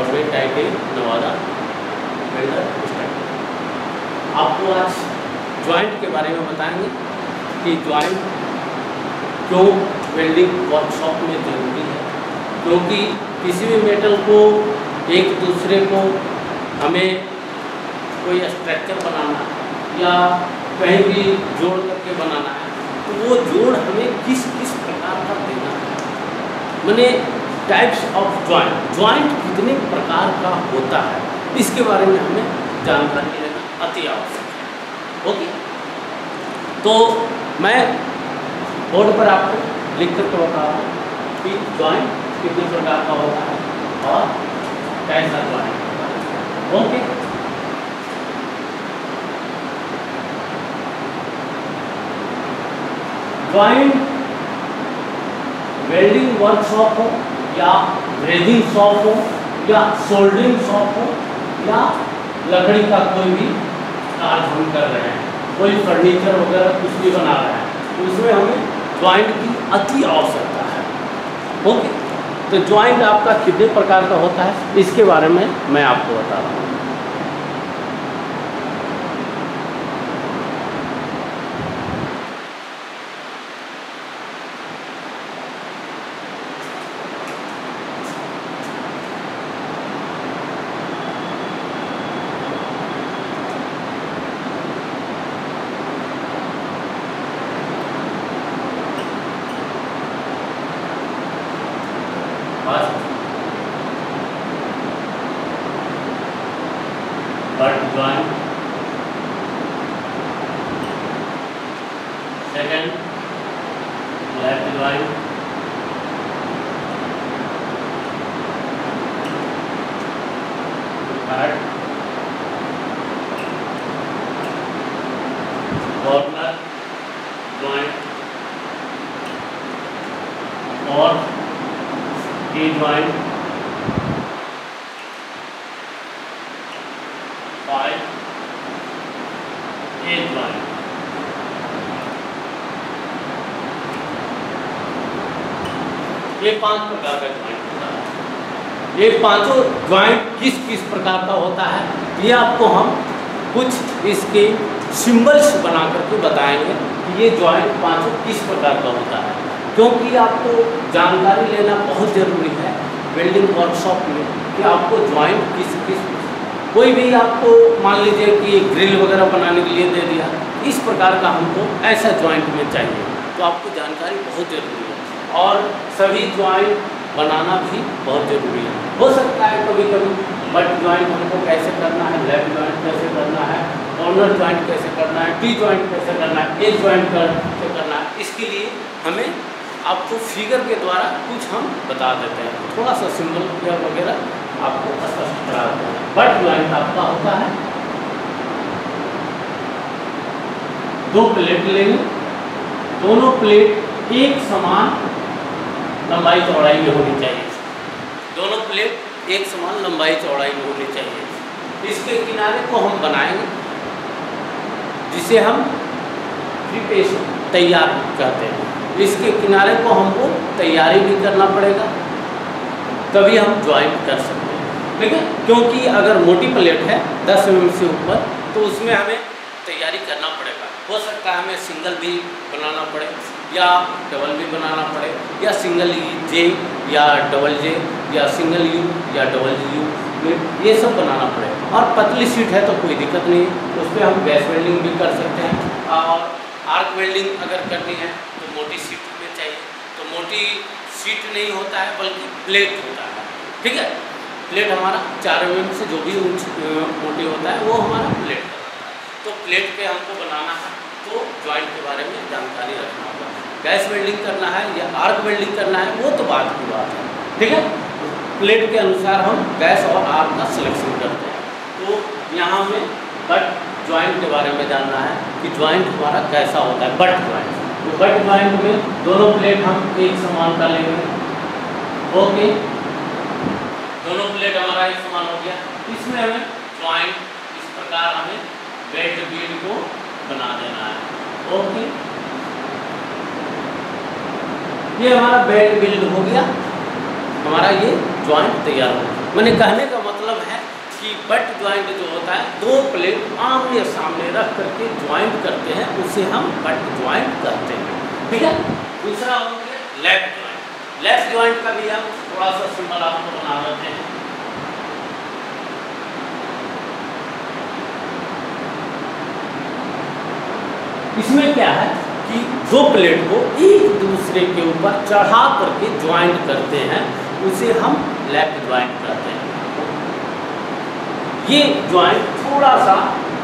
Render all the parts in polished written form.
Government ITI Nawada welder start. आपको आज joint के बारे में बताएंगे कि जॉइंट क्यों वेल्डिंग वर्कशॉप में ज़रूरी है, क्योंकि किसी भी मेटल को एक दूसरे को हमें कोई स्ट्रक्चर बनाना या कहीं भी जोड़ करके बनाना है तो वो जोड़ हमें किस किस प्रकार का देना है, माने टाइप्स ऑफ जॉइंट कितने प्रकार का होता है, इसके बारे में हमें जानकारी लेना अति आवश्यक है। ओके, तो मैं बोर्ड पर आपको लिख कर तो बता रहा हूँ कि जॉइंट कितने प्रकार का होता है और कैसा जॉइंट होता है। ओके, जॉइंट वेल्डिंग वर्कशॉप हो या ब्रेजिंग शॉप हो या सोल्डरिंग शॉप हो या लकड़ी का कोई भी कार्य हम कर रहे हैं, कोई फर्नीचर वगैरह कुछ भी बना रहे हैं, तो उसमें हमें जॉइंट की अति आवश्यकता है। ओके, तो जॉइंट आपका कितने प्रकार का होता है इसके बारे में मैं आपको बता रहा हूँ। Butt joint, second left joint, third corner joint, fourth T-joint, 5 A-joint, ये 5 प्रकार का ज्वाइंट होता है। ये पांचों ज्वाइंट किस किस प्रकार का होता है ये आपको हम कुछ इसके सिंबल्स बना करके बताएंगे कि ये ज्वाइंट पांचों किस प्रकार का होता है, क्योंकि आपको जानकारी लेना बहुत ज़रूरी है वेल्डिंग वर्कशॉप में कि आपको ज्वाइंट किस किस, कोई भी आपको मान लीजिए कि ग्रिल वगैरह बनाने के लिए दे दिया, इस प्रकार का हमको ऐसा ज्वाइंट में चाहिए, तो आपको जानकारी बहुत ज़रूरी है और सभी ज्वाइंट बनाना भी बहुत ज़रूरी है। हो सकता है कभी कभी बट ज्वाइंट हमको कैसे करना है, लेफ्ट ज्वाइंट कैसे करना है, कॉर्नर ज्वाइंट कैसे करना है, टी ज्वाइंट कैसे करना है, एज ज्वाइंट कैसे करना है, इसके लिए हमें आपको फिगर के द्वारा कुछ हम बता देते हैं, थोड़ा सा सिंबल वगैरह आपको स्पष्ट करा देते हैं। बट ज्वाइंट आपका होता है, दो प्लेट लेंगे, दोनों प्लेट एक समान लंबाई चौड़ाई में होनी चाहिए, दोनों प्लेट एक समान लंबाई चौड़ाई में होनी चाहिए। इसके किनारे को हम बनाएंगे जिसे हम प्रिपरेशन तैयार कहते हैं, इसके किनारे को हमको तैयारी भी करना पड़ेगा तभी हम ज्वाइंट कर सकते हैं, ठीक है। क्योंकि अगर मोटी प्लेट है 10 mm से ऊपर तो उसमें हमें तैयारी करना पड़ेगा, हो सकता है हमें सिंगल भी बनाना पड़े या डबल भी बनाना पड़े या सिंगल जे या डबल जे या सिंगल यू या डबल यू में ये सब बनाना पड़े। और पतली शीट है तो कोई दिक्कत नहीं, उस पर हम गैस वेल्डिंग भी कर सकते हैं और आर्क वेल्डिंग अगर करनी है तो मोटी शीट में चाहिए, तो मोटी शीट नहीं होता है बल्कि प्लेट होता है, ठीक है। प्लेट हमारा 4 mm से जो भी मोटी होता है वो हमारा प्लेट होता है, तो प्लेट पे हमको बनाना है तो ज्वाइंट के बारे में जानकारी रखना होगा। गैस वेल्डिंग करना है या आर्क वेल्डिंग करना है वो तो बात की बात है, ठीक है। प्लेट के अनुसार हम गैस और आर्क का सिलेक्शन करते हैं। तो यहाँ हमें बट ज्वाइंट के बारे में जानना है कि ज्वाइंट हमारा कैसा होता है, बट ज्वाइंट। तो बट ज्वाइंट में दोनों प्लेट हम एक समान का लेंगे, ओके, दोनों प्लेट हमारा एक समान हो गया। इसमें हमें ज्वाइंट इस प्रकार हमें बेल्ट बीड को बना देना है, ओके। ये हमारा बेल्ट बिल्ड हो गया, हमारा ये ज्वाइंट तैयार हो। मैंने कहने का मतलब है कि बट ज्वाइंट जो होता है, दो प्लेट आमने सामने रख करके ज्वाइंट करते हैं, उसे हम बट ज्वाइंट कहते हैं। ठीक है। दूसरा हो गया लेफ्ट ज्वाइंट। लेफ्ट ज्वाइंट का भी हम थोड़ा सा सिंबल आपको बना लेते हैं। इसमें क्या है कि दो प्लेट को एक दूसरे के ऊपर चढ़ा करके ज्वाइंट करते हैं, उसे हम लेफ्ट ज्वाइंट कहते हैं। ये ज्वाइंट थोड़ा सा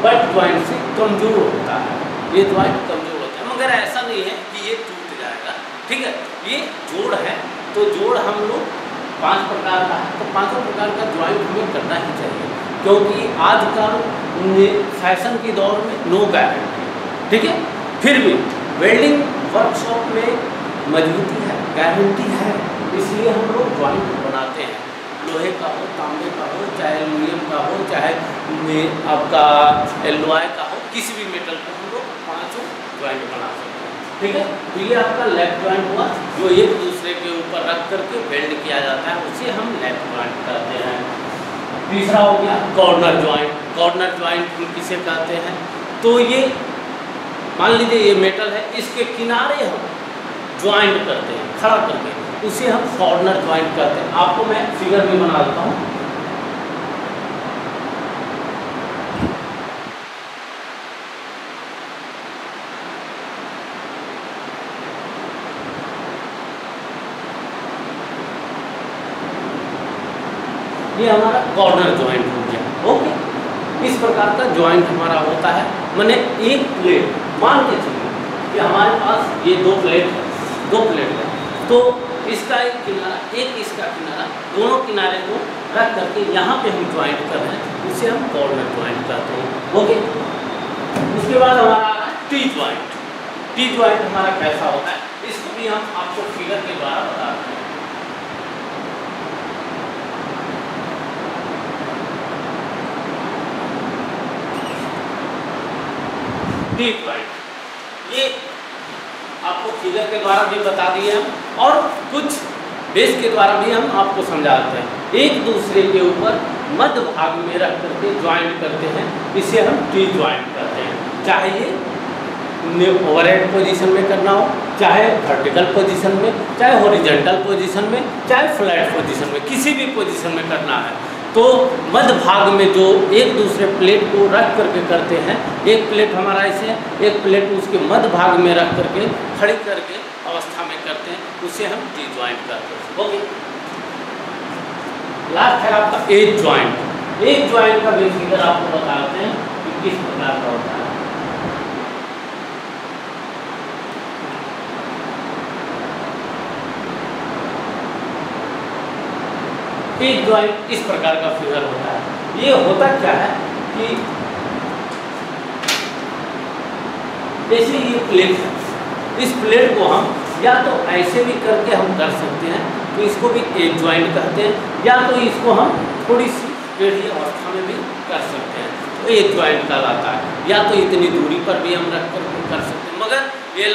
बट ज्वाइंट से कमजोर होता है, ये ज्वाइंट कमजोर होता है, मगर ऐसा नहीं है कि ये टूट जाएगा। ठीक है। ये जोड़ है, तो जोड़ हम लोग 5 प्रकार का है, तो 5 प्रकार का ज्वाइंट हमें करना ही चाहिए, क्योंकि आजकल फैशन के दौर में नो गारंटी। ठीक है। फिर भी वेल्डिंग वर्कशॉप में मजबूती है, गारंटी है, इसलिए हम लोग ज्वाइंट बनाते हैं। लोहे का हो, तांबे का हो, चाहे एल्युमिनियम का हो, चाहे आपका एलॉय का हो, किसी भी मेटल का हम लोग 5 ज्वाइंट बना सकते हैं। ठीक है। तो ये आपका लेफ्ट ज्वाइंट हुआ, जो एक दूसरे के ऊपर रख करके वेल्ड किया जाता है, उसे हम लेफ्ट ज्वाइंट कहते हैं। तीसरा हो गया कॉर्नर ज्वाइंट। कॉर्नर ज्वाइंट हम किसे कहते हैं? तो ये मान लीजिए ये मेटल है, इसके किनारे हम ज्वाइंट करते हैं खड़ा करके, उसे हम कॉर्नर ज्वाइंट कहते हैं। आपको मैं फिगर में बना देता हूँ। ये हमारा कॉर्नर ज्वाइंट हो गया। ओके। इस प्रकार का ज्वाइंट हमारा होता है। मैंने एक प्लेट मान के चलिए कि हमारे पास ये दो प्लेट है, तो इसका एक किनारा, एक इसका किनारा, दोनों किनारे को रख करके यहाँ पे हम ज्वाइंट कर रहे हैं, उसे हम कॉर्नर ज्वाइंट कहते हैं। ओके। उसके बाद हमारा आ रहा है टी ज्वाइंट। टी ज्वाइंट हमारा कैसा होता है, इसको भी हम आपको फिगर के द्वारा बता रहे हैं। टी ज्वाइंट ये आपको फिगर के द्वारा भी बता दिए हम, और कुछ बेस के द्वारा भी हम आपको समझाते हैं। एक दूसरे के ऊपर मध्य भाग में रख करके ज्वाइंट करते हैं, इसे हम टी ज्वाइंट कहते हैं। चाहे ये ओवरहेड पोजीशन में करना हो, चाहे वर्टिकल पोजीशन में, चाहे हॉरिजॉन्टल पोजीशन में, चाहे फ्लैट पोजीशन में, किसी भी पोजीशन में करना है, तो मध्य भाग में जो एक दूसरे प्लेट को रख करके करते हैं, एक प्लेट हमारा ऐसे, एक प्लेट उसके मध्य भाग में रख करके खड़ी करके अवस्था में करते हैं, उसे हम टी ज्वाइंट कहते हैं। ओके। लास्ट है आपका एज ज्वाइंट। एज ज्वाइंट का भी फिगर आपको बताते हैं कि किस प्रकार का होता है। एक ज्वाइंट इस प्रकार का फिगर होता है। ये होता क्या है कि जैसे ये प्लेट है, इस प्लेट को हम या तो ऐसे भी करके हम कर सकते हैं, तो इसको भी एक ज्वाइंट कहते हैं, या तो इसको हम थोड़ी सी टेढ़ी अवस्था में भी कर सकते हैं, तो एक ज्वाइंट कहलाता है। या तो इतनी दूरी पर भी हम रख कर कर सकते हैं, मगर ये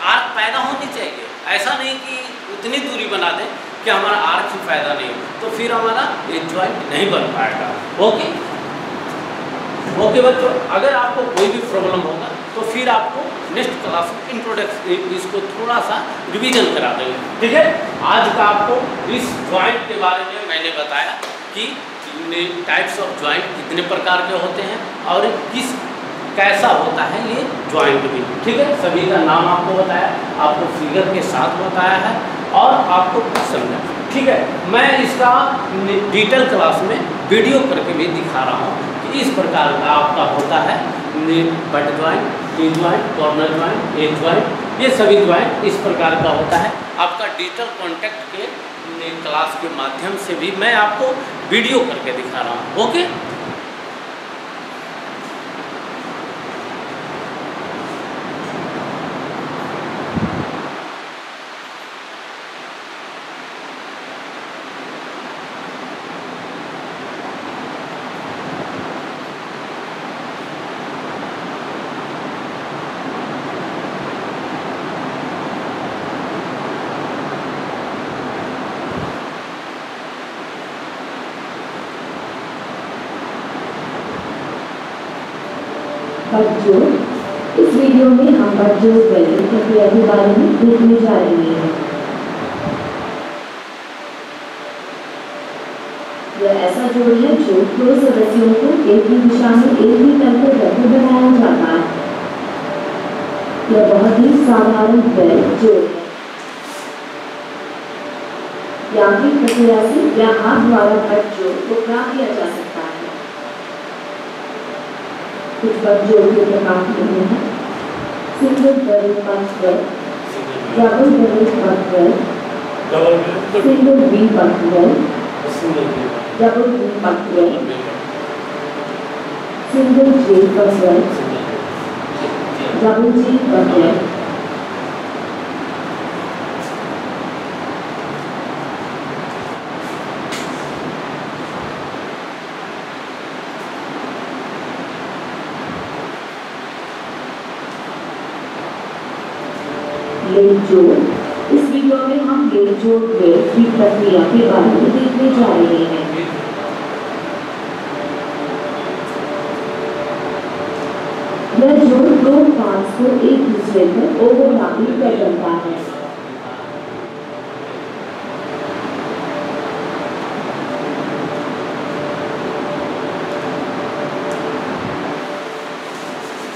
आर्क पैदा होनी चाहिए। ऐसा नहीं कि उतनी दूरी बना दें कि हमारा आर्क ही फायदा नहीं हो, तो फिर हमारा एक ज्वाइंट नहीं बन पाएगा। ओके। ओके बच्चों, अगर आपको कोई भी प्रॉब्लम होगा तो फिर आपको नेक्स्ट क्लास में इंट्रोडक्शन इसको थोड़ा सा रिवीजन करा देंगे। ठीक है। आज का आपको इस ज्वाइंट के बारे में मैंने बताया कि टाइप्स ऑफ ज्वाइंट कितने प्रकार के होते हैं और किस कैसा होता है ये ज्वाइंट भी। ठीक है। सभी का नाम आपको बताया, आपको फिगर के साथ बताया है और आपको समझा। ठीक है। मैं इसका डिटेल क्लास में वीडियो करके भी दिखा रहा हूँ कि इस प्रकार का आपका होता है butt joint, T joint, corner joint, edge joint, ये सभी ज्वाइंट इस प्रकार का होता है। आपका डिजिटल कॉन्टेक्ट के क्लास के माध्यम से भी मैं आपको वीडियो करके दिखा रहा हूँ। ओके। बटजोड़। इस वीडियो में हम बटजोड़ वेल्डिंग प्रक्रिया के बारे में देखने जा रहे हैं। यह ऐसा जोड़ है जो दो सदस्यों को एक ही दिशा में एक ही तल पर रखकर बनाया जाता है। यह बहुत ही साधारण वेल्ड जोड़ है। यांत्रिक प्रक्रिया से या हाथ द्वारा बटजोड़ को प्राप्त किया जा सकता है। कुछ बटजोड़ के प्रकार होते हैं: single bevel butt weld, double bevel butt weld, single V butt weld, double V butt weld, single J butt weld, double J butt weld. लेड जोड़। इस वीडियो में हम लेड जोड़ वेल्ड की प्रक्रिया के बारे में देखने जा रहे हैं। यह जोड़ दो पार्ट्स को एक दूसरे पर ओवरलैपिंग कर बनता है।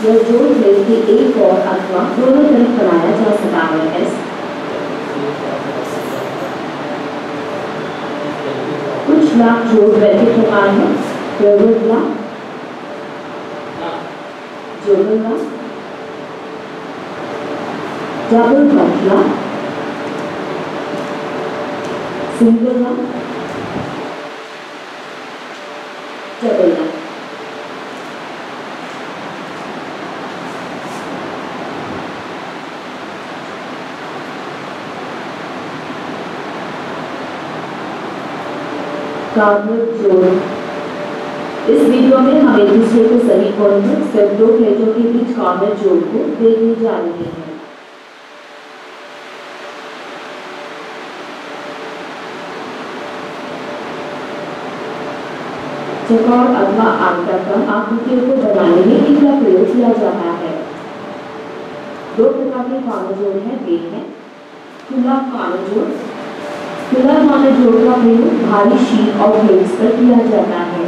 यह जोड़ ब्लेड के एक और अथवा दोनों तरफ बनाया जा सकता है। कुछ ब्लॉक जोड़ ब्लेड के प्रकार हैं: डबल ब्लॉक, जोड़ल block, double block, single block, double block. Carbon जोड़। इस वीडियो में हम एक दूसरे को सही कोण पर सिर्फ दो प्लेटों के बीच कार्बन जोड़ को देखने जा रहे हैं। चौकोर अथवा आयताकार आकृतियों को बनाने में इनका प्रयोग किया जाता है। दो प्रकार के कार्बन जोड़ हैं, वे हैं खुला कार्बन जोड़। खुला कार्बन जोड़ का प्रयोग भारी शीट और प्लेट्स पर किया जाता है।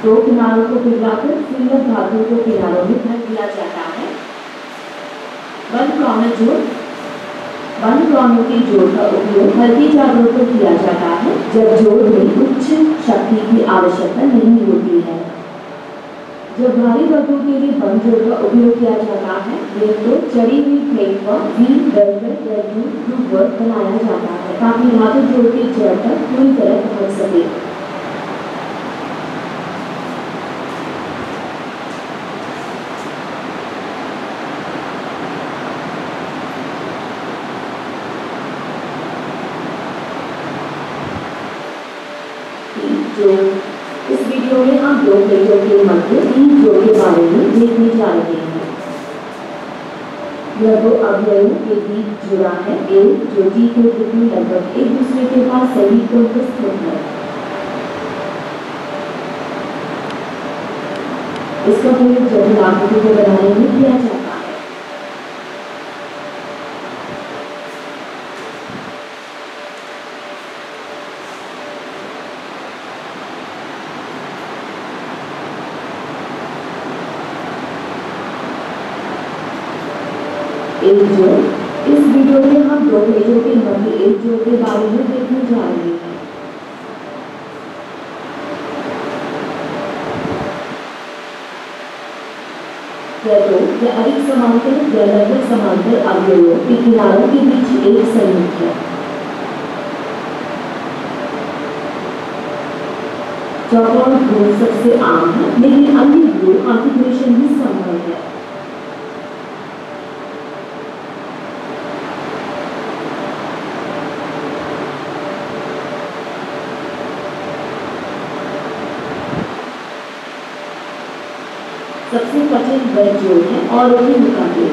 दो किनारों को पिघलाकर फिल्म धातु को किनारों में भर दिया जाता है। बंद कार्बन जोड़। बंद कार्बन के जोड़ का उपयोग हल्की चादरों पर किया जाता है जब जोड़ में उच्च शक्ति की आवश्यकता नहीं होती है। जब भारी वर्गों के लिए बंद जोड़ का उपयोग किया जाता है, यह तो चढ़ी हुई प्लेट पर व्हील वेल्वेट या ग्रुप वर्क बनाया जाता है ताकि धातु जोड़ के जड़ तक पूरी तरह पहुंच सके। इस वीडियो में हम दो प्लेटों के मध्य तीन जोड़ के बारे में देखने जा रहे हैं। यह दो अवयवों के बीच जुड़ा है, ए जो डी के रूप में लगभग एक दूसरे के पास सही कोण पर स्थित है। इसका प्रयोग जटिल आकृति को बनाने में किया जाता है। एक जोड़। इस वीडियो में हम दो प्लेटों के मध्य एक जोड़ के बारे में देखने जा रहे हैं। यह दो या अधिक समांतर या लगभग समांतर अवयवों के किनारों के बीच एक संयुक्त है। चौकोर ग्रुप सबसे आम है, लेकिन अन्य ग्रुप कॉन्फ़िगरेशन भी संभव है। सबसे कठिन वह जोड़ है और उसके मुकाबले